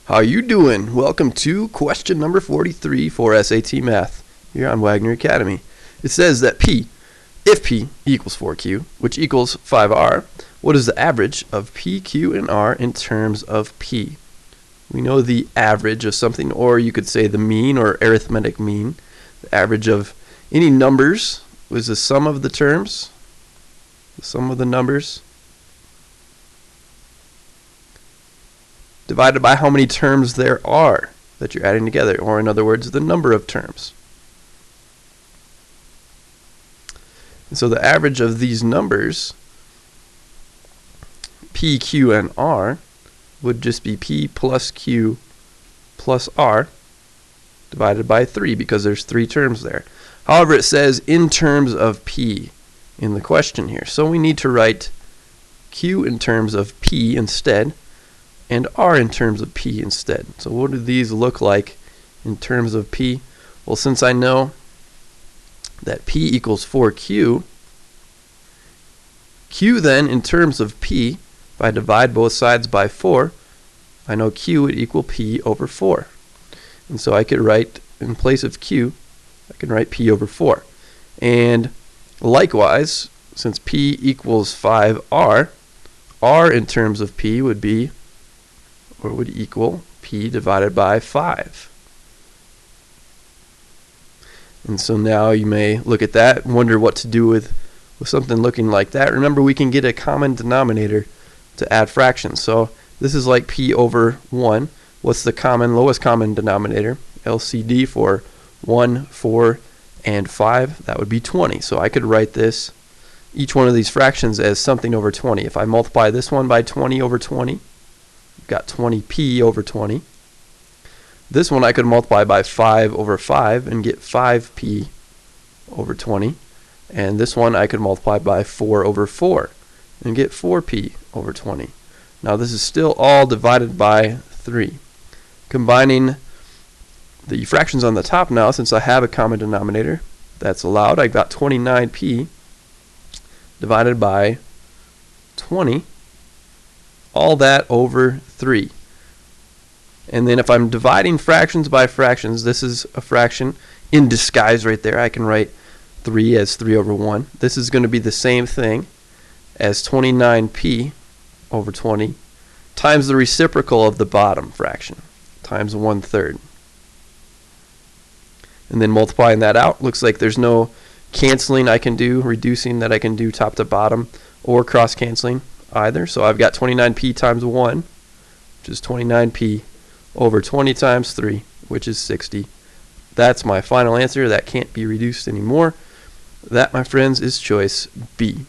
How you doing? Welcome to question number 43 for SAT Math here on Wagner Academy. It says that if P equals 4Q, which equals 5R, what is the average of P, Q, and R in terms of P? We know the average of something, or you could say the mean or arithmetic mean. The average of any numbers was the sum of the terms, the sum of the numbers, divided by how many terms there are that you're adding together, or in other words, the number of terms. And so the average of these numbers, P, Q, and R, would just be P plus Q plus R divided by 3, because there's 3 terms there. However, it says in terms of P in the question here. So we need to write Q in terms of P instead, and R in terms of P instead. So what do these look like in terms of P? Well, since I know that P equals 4Q, Q then in terms of P, if I divide both sides by 4, I know Q would equal P over 4. And so I could write, in place of Q, I can write P over 4. And likewise, since P equals 5R, R in terms of P would be, or would equal, P divided by 5. And so now you may look at that and wonder what to do with something looking like that. Remember, we can get a common denominator to add fractions. So this is like P over 1. What's the lowest common denominator? LCD for 1, 4, and 5. That would be 20. So I could write this, each one of these fractions, as something over 20. If I multiply this one by 20 over 20, I've got 20p over 20. This one I could multiply by 5 over 5 and get 5p over 20. And this one I could multiply by 4 over 4 and get 4p over 20. Now this is still all divided by 3. Combining the fractions on the top now, since I have a common denominator that's allowed, I got 29p divided by 20, all that over 3. And then if I'm dividing fractions by fractions, this is a fraction in disguise right there. I can write 3 as 3 over 1. This is going to be the same thing as 29p over 20 times the reciprocal of the bottom fraction, times 1/3. And then multiplying that out, looks like there's no canceling I can do, reducing that I can do top to bottom, or cross canceling either. So I've got 29p times 1, which is 29p over 20 times 3, which is 60. That's my final answer. That can't be reduced anymore. That, my friends, is choice B.